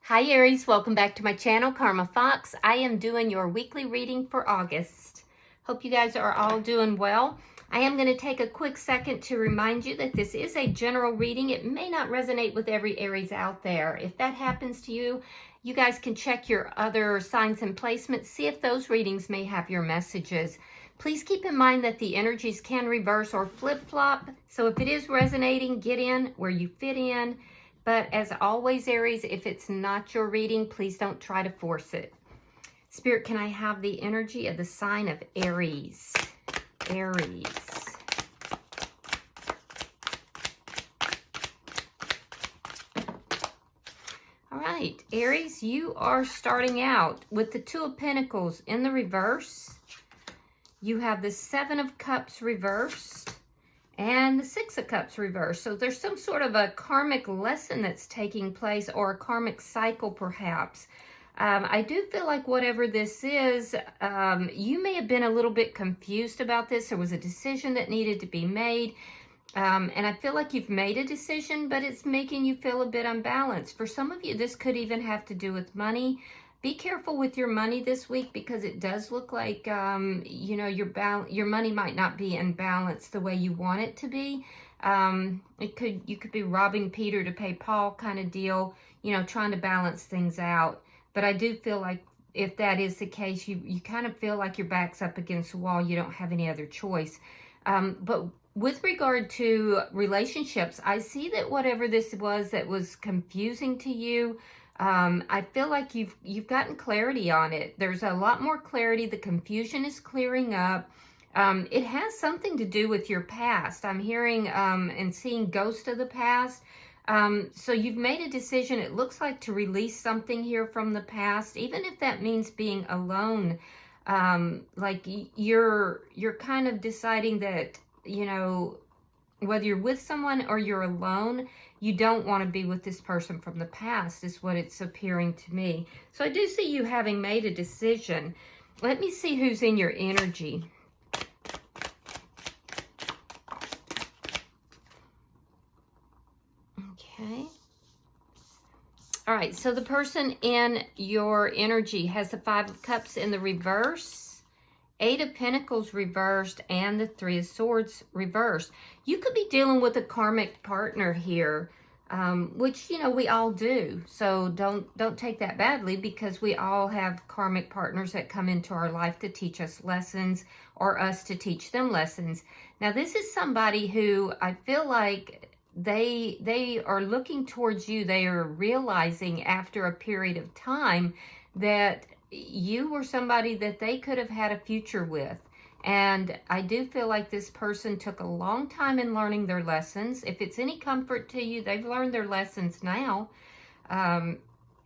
Hi Aries, welcome back to my channel, Karma Fox. I am doing your weekly reading for August. Hope you guys are all doing well. I am going to take a quick second to remind you that this is a general reading. It may not resonate with every Aries out there. If that happens to you, you guys can check your other signs and placements, see if those readings may have your messages. Please keep in mind that the energies can reverse or flip-flop. So if it is resonating, get in where you fit in. But as always, Aries, if it's not your reading, please don't try to force it. Spirit, can I have the energy of the sign of Aries? Aries. All right, Aries, you are starting out with the Two of Pentacles in the reverse. You have the Seven of Cups reversed. And the Six of Cups reversed. So there's some sort of a karmic lesson that's taking place, or a karmic cycle perhaps. I do feel like whatever this is, you may have been a little bit confused about this. There was a decision that needed to be made. And I feel like you've made a decision, but it's making you feel a bit unbalanced. For some of you, this could even have to do with money. Be careful with your money this week, because it does look like, you know, your money might not be in balance the way you want it to be. You could be robbing Peter to pay Paul kind of deal, you know, trying to balance things out. But I do feel like if that is the case, you kind of feel like your back's up against the wall. You don't have any other choice. But with regard to relationships, I see that whatever this was that was confusing to you, I feel like you've gotten clarity on it. There's a lot more clarity. The confusion is clearing up. It has something to do with your past. I'm hearing and seeing ghosts of the past. So you've made a decision, it looks like, to release something here from the past, even if that means being alone. Like you're kind of deciding that, you know, whether you're with someone or you're alone, you don't want to be with this person from the past, is what it's appearing to me. So I do see you having made a decision. Let me see who's in your energy. Okay. All right, so the person in your energy has the Five of Cups in the reverse, Eight of Pentacles reversed, and the Three of Swords reversed. You could be dealing with a karmic partner here, which, you know, we all do. So don't take that badly, because we all have karmic partners that come into our life to teach us lessons, or us to teach them lessons. Now, this is somebody who I feel like they are looking towards you. They are realizing after a period of time that you were somebody that they could have had a future with. And I do feel like this person took a long time in learning their lessons. If it's any comfort to you, they've learned their lessons now.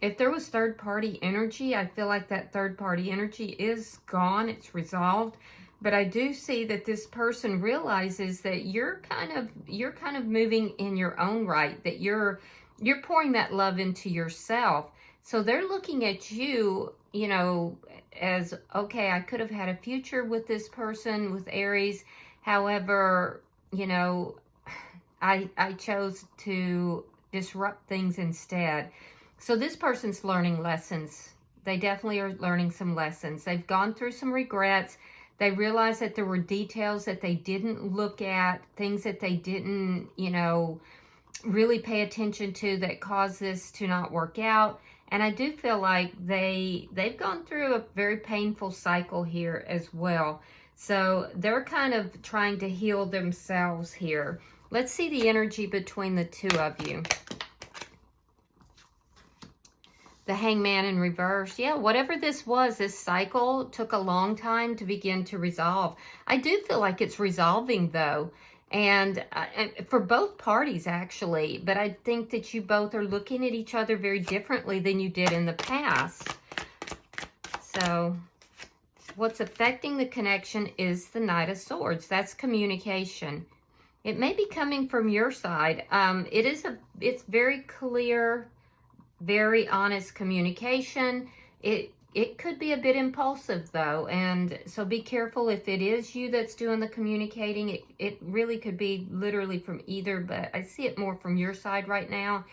If there was third-party energy, I feel like that third-party energy is gone. It's resolved. But I do see that this person realizes that you're kind of moving in your own right, that you're pouring that love into yourself. So they're looking at you, you know, as, okay, I could have had a future with this person, with Aries. However, you know, I chose to disrupt things instead. So this person's learning lessons. They definitely are learning some lessons. They've gone through some regrets. They realized that there were details that they didn't look at, things that they didn't, you know, really pay attention to, that caused this to not work out. And I do feel like they've gone through a very painful cycle here as well. So they're kind of trying to heal themselves here. Let's see the energy between the two of you. The Hangman in reverse. Yeah, whatever this was, this cycle took a long time to begin to resolve. I do feel like it's resolving, though. And for both parties, actually. But I think that you both are looking at each other very differently than you did in the past. So what's affecting the connection is the Knight of Swords. That's communication. It may be coming from your side. It's very clear, very honest communication. It could be a bit impulsive, though, and so be careful if it is you that's doing the communicating. It really could be literally from either, but I see it more from your side right now.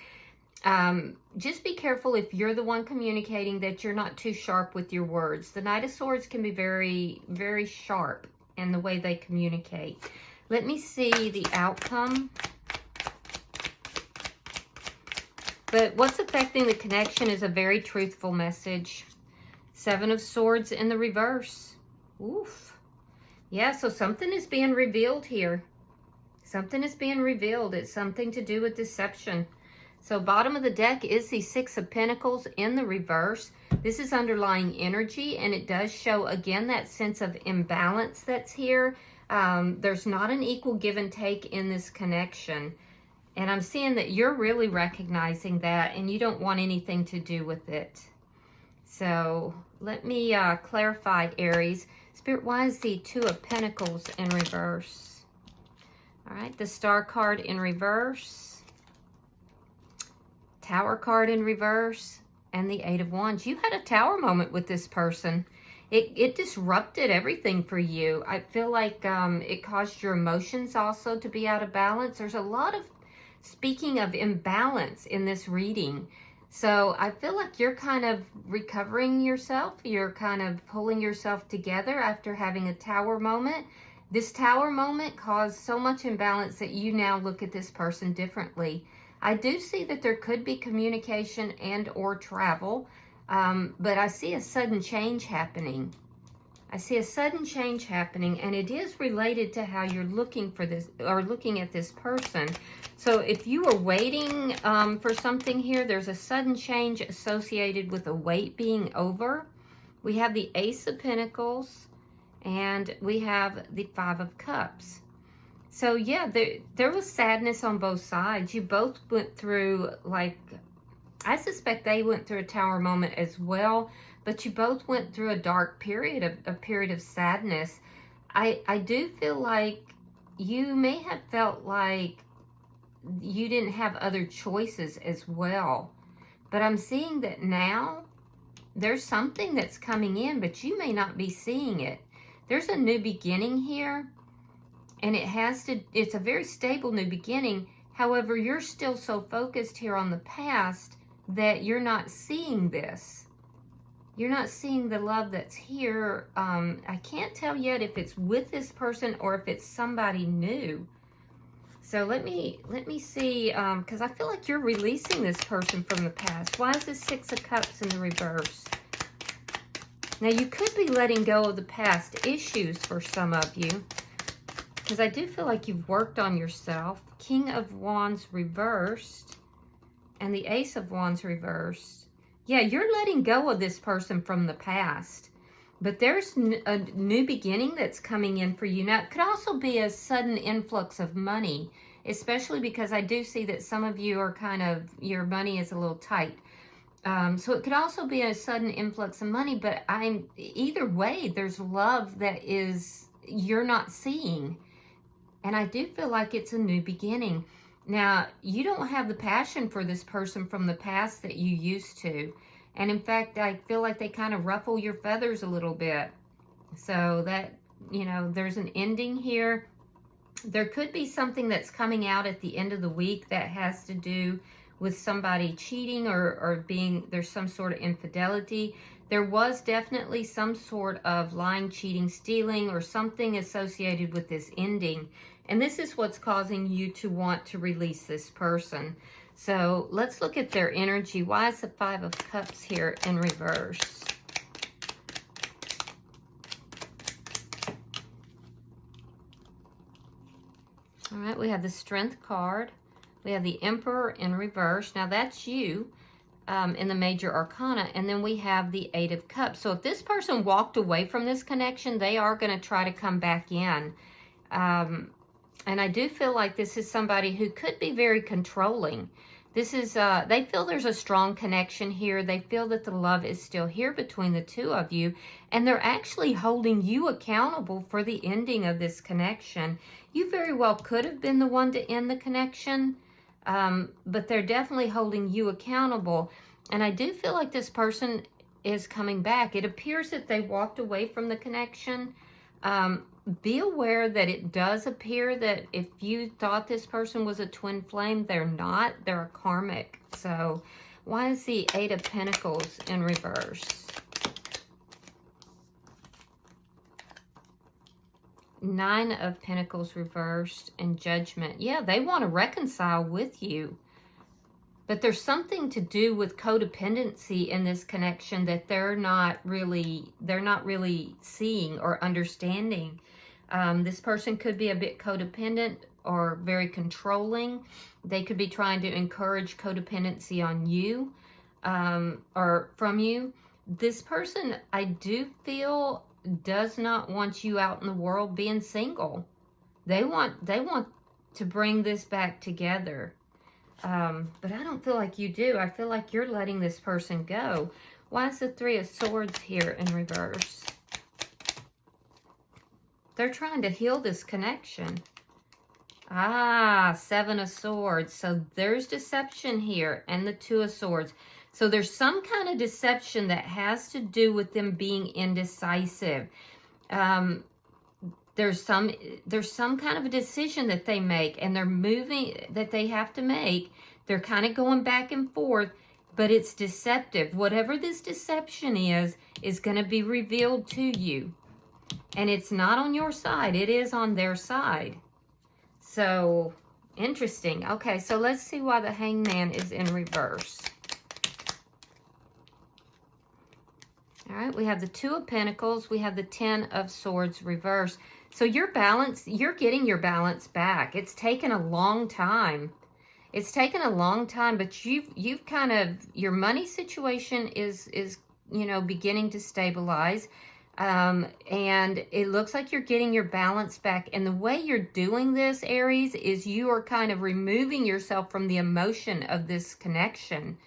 Just be careful if you're the one communicating that you're not too sharp with your words. The Knight of Swords can be very, very sharp in the way they communicate. Let me see the outcome. But what's affecting the connection is a very truthful message. Seven of Swords in the reverse. Oof. Yeah, so something is being revealed here. Something is being revealed. It's something to do with deception. So bottom of the deck is the Six of Pentacles in the reverse. This is underlying energy, and it does show, again, that sense of imbalance that's here. There's not an equal give and take in this connection. And I'm seeing that you're really recognizing that, and you don't want anything to do with it. So let me clarify, Aries. Spirit, why is the Two of Pentacles in reverse? All right, the Star card in reverse. Tower card in reverse. And the Eight of Wands. You had a tower moment with this person. It disrupted everything for you. I feel like it caused your emotions also to be out of balance. There's a lot of speaking of imbalance in this reading. So I feel like you're kind of recovering yourself. You're kind of pulling yourself together after having a tower moment. This tower moment caused so much imbalance that you now look at this person differently. I do see that there could be communication and or travel, but I see a sudden change happening. I see a sudden change happening, and it is related to how you're looking for this, or looking at this person. So if you were waiting for something here, there's a sudden change associated with a wait being over. We have the Ace of Pentacles, and we have the Five of Cups. So yeah, there was sadness on both sides. You both went through, like, I suspect they went through a tower moment as well, but you both went through a dark period, a period of sadness. I do feel like you may have felt like you didn't have other choices as well. But I'm seeing that now there's something that's coming in, but you may not be seeing it. There's a new beginning here, and it's a very stable new beginning. However, you're still so focused here on the past that you're not seeing this. You're not seeing the love that's here. I can't tell yet if it's with this person or if it's somebody new. So let me see, because I feel like you're releasing this person from the past. Why is the Six of Cups in the reverse? Now, you could be letting go of the past issues for some of you, because I do feel like you've worked on yourself. King of Wands reversed and the Ace of Wands reversed. Yeah, you're letting go of this person from the past, but there's a new beginning that's coming in for you. Now, it could also be a sudden influx of money, especially because I do see that some of you are kind of, your money is a little tight. So it could also be a sudden influx of money, but either way, there's love that you're not seeing. And I do feel like it's a new beginning. Now, you don't have the passion for this person from the past that you used to. And in fact, I feel like they kind of ruffle your feathers a little bit. So that, there's an ending here. There could be something that's coming out at the end of the week that has to do with somebody cheating or there's some sort of infidelity. There was definitely some sort of lying, cheating, stealing, or something associated with this ending. And this is what's causing you to want to release this person. So let's look at their energy. Why is the Five of Cups here in reverse? All right, we have the Strength card. We have the Emperor in reverse. Now that's you in the Major Arcana. And then we have the Eight of Cups. So if this person walked away from this connection, they are going to try to come back in. And I do feel like this is somebody who could be very controlling. This is, they feel there's a strong connection here. They feel that the love is still here between the two of you. And they're actually holding you accountable for the ending of this connection. You very well could have been the one to end the connection. But they're definitely holding you accountable. And I do feel like this person is coming back. It appears that they walked away from the connection. Be aware that it does appear that if you thought this person was a twin flame, they're not. They're a karmic. So why is the Eight of Pentacles in reverse? Nine of Pentacles reversed and Judgment. Yeah, they want to reconcile with you. But there's something to do with codependency in this connection that they're not really seeing or understanding. This person could be a bit codependent or very controlling. They could be trying to encourage codependency on you or from you. This person, I do feel, does not want you out in the world being single. They want to bring this back together. But I don't feel like you do. I feel like you're letting this person go. Why is the Three of Swords here in reverse? They're trying to heal this connection. Ah, Seven of Swords. So there's deception here, and the Two of Swords. So there's some kind of deception that has to do with them being indecisive. There's some kind of a decision that they make, and they're moving, that they have to make. They're kind of going back and forth, but it's deceptive. Whatever this deception is going to be revealed to you. And it's not on your side. It is on their side. So, interesting. Okay, so let's see why the Hangman is in reverse. All right, we have the Two of Pentacles. We have the Ten of Swords reversed. So your balance, you're getting your balance back. It's taken a long time. It's taken a long time, but you've kind of, your money situation is you know, beginning to stabilize. And it looks like you're getting your balance back. And the way you're doing this, Aries, is you are kind of removing yourself from the emotion of this connection.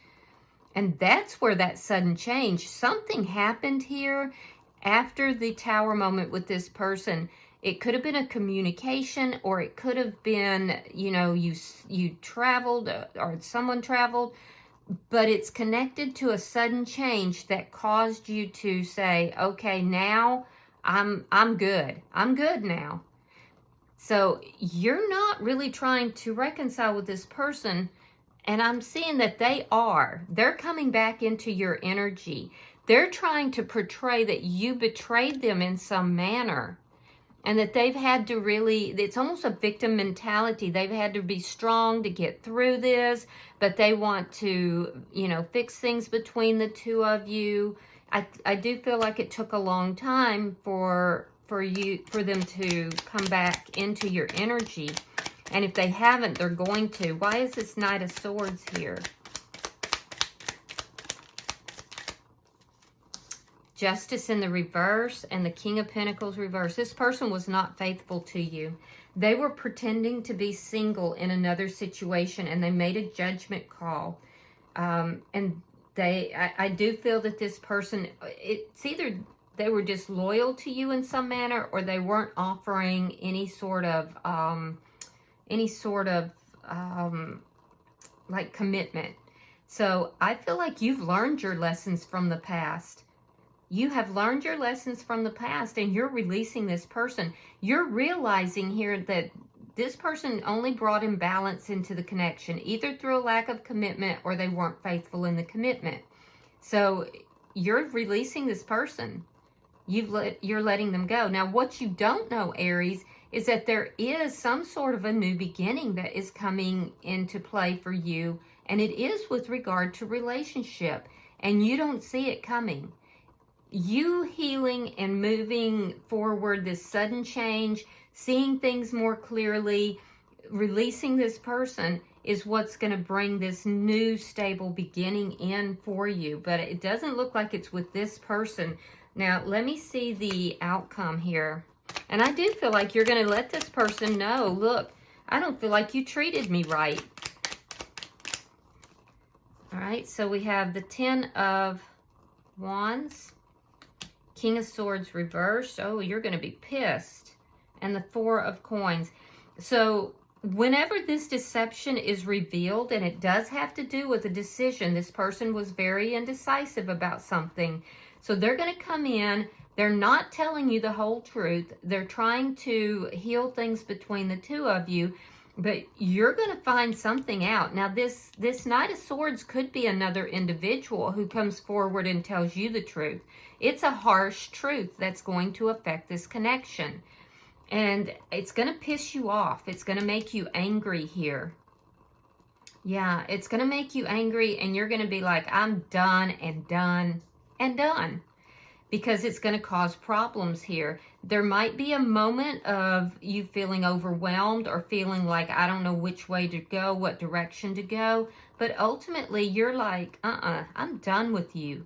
And that's where that sudden change, something happened here after the Tower moment with this person. It could have been a communication, or it could have been, you know, you traveled or someone traveled, but it's connected to a sudden change that caused you to say, okay, now I'm good. I'm good now. So you're not really trying to reconcile with this person, and I'm seeing that they're coming back into your energy. They're trying to portray that you betrayed them in some manner. And that they've had to really, it's almost a victim mentality. They've had to be strong to get through this, but they want to, you know, fix things between the two of you. I do feel like it took a long time for them to come back into your energy. And if they haven't, they're going to. Why is this Knight of Swords here? Justice in the reverse and the King of Pentacles reverse. This person was not faithful to you. They were pretending to be single in another situation, and they made a judgment call. And I do feel that this person, it's either they were disloyal to you in some manner, or they weren't offering any sort of like commitment. So I feel like you've learned your lessons from the past. You have learned your lessons from the past, and you're releasing this person. You're realizing here that this person only brought imbalance into the connection, either through a lack of commitment or they weren't faithful in the commitment. So you're releasing this person. You're letting them go. Now, what you don't know, Aries, is that there is some sort of a new beginning that is coming into play for you, and it is with regard to relationship, and you don't see it coming. You healing and moving forward, this sudden change, seeing things more clearly, releasing this person is what's going to bring this new stable beginning in for you. But it doesn't look like it's with this person. Now, let me see the outcome here. And I do feel like you're going to let this person know, look, I don't feel like you treated me right. All right, so we have the Ten of Wands. King of Swords reversed. Oh, you're going to be pissed. And the Four of Coins. So whenever this deception is revealed, and it does have to do with a decision, this person was very indecisive about something. So they're going to come in. They're not telling you the whole truth. They're trying to heal things between the two of you. But you're going to find something out. Now, this Knight of Swords could be another individual who comes forward and tells you the truth. It's a harsh truth that's going to affect this connection. And it's going to piss you off. It's going to make you angry here. Yeah, it's going to make you angry, and you're going to be like, I'm done and done and done. Because it's going to cause problems here. There might be a moment of you feeling overwhelmed or feeling like, I don't know which way to go, what direction to go. But ultimately, you're like, I'm done with you.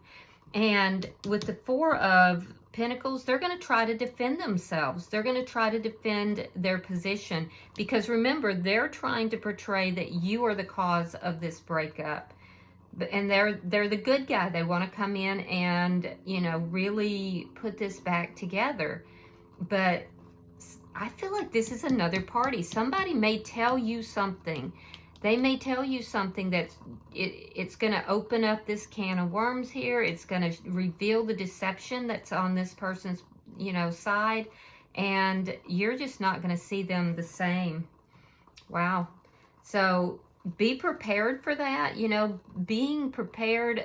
And with the Four of Pentacles, they're going to try to defend themselves. They're going to try to defend their position. Because remember, they're trying to portray that you are the cause of this breakup. And they're the good guy. They want to come in and, you know, really put this back together. But I feel like this is another party. Somebody may tell you something. They may tell you something that's, it's going to open up this can of worms here. It's going to reveal the deception that's on this person's, you know, side. And you're just not going to see them the same. Wow. So be prepared for that. You know, being prepared,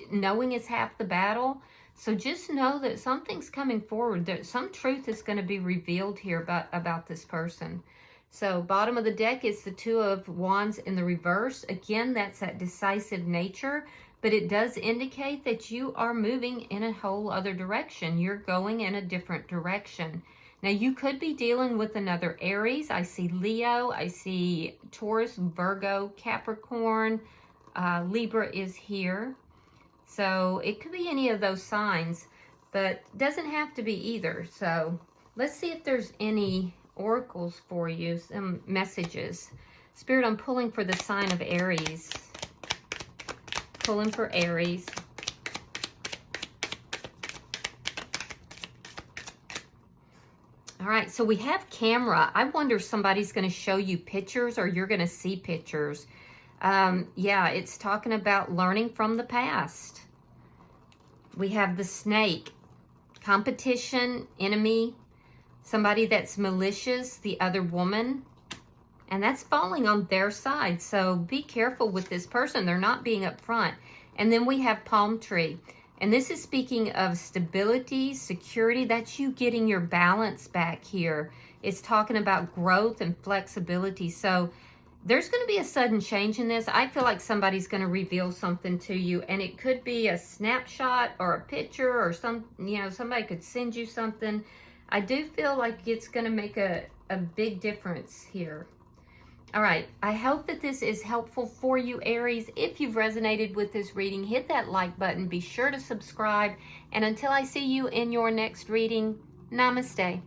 knowing is half the battle. So just know that something's coming forward. That some truth is going to be revealed here about this person. So bottom of the deck is the Two of Wands in the reverse. Again, that's that decisive nature. But it does indicate that you are moving in a whole other direction. You're going in a different direction. Now, you could be dealing with another Aries. I see Leo. I see Taurus, Virgo, Capricorn. Libra is here. So it could be any of those signs, but doesn't have to be either. So let's see if there's any oracles for you, some messages. Spirit, I'm pulling for the sign of Aries. Pulling for Aries. All right, so we have camera. I wonder if somebody's going to show you pictures or you're going to see pictures. Yeah, it's talking about learning from the past. We have the snake. Competition, enemy, somebody that's malicious, the other woman. And that's falling on their side. So be careful with this person. They're not being upfront. And then we have palm tree. And this is speaking of stability, security. That's you getting your balance back here. It's talking about growth and flexibility. So there's going to be a sudden change in this. I feel like somebody's going to reveal something to you. And it could be a snapshot or a picture or somebody could send you something. I do feel like it's going to make a big difference here. All right, I hope that this is helpful for you, Aries. If you've resonated with this reading, hit that like button. Be sure to subscribe. And until I see you in your next reading, namaste.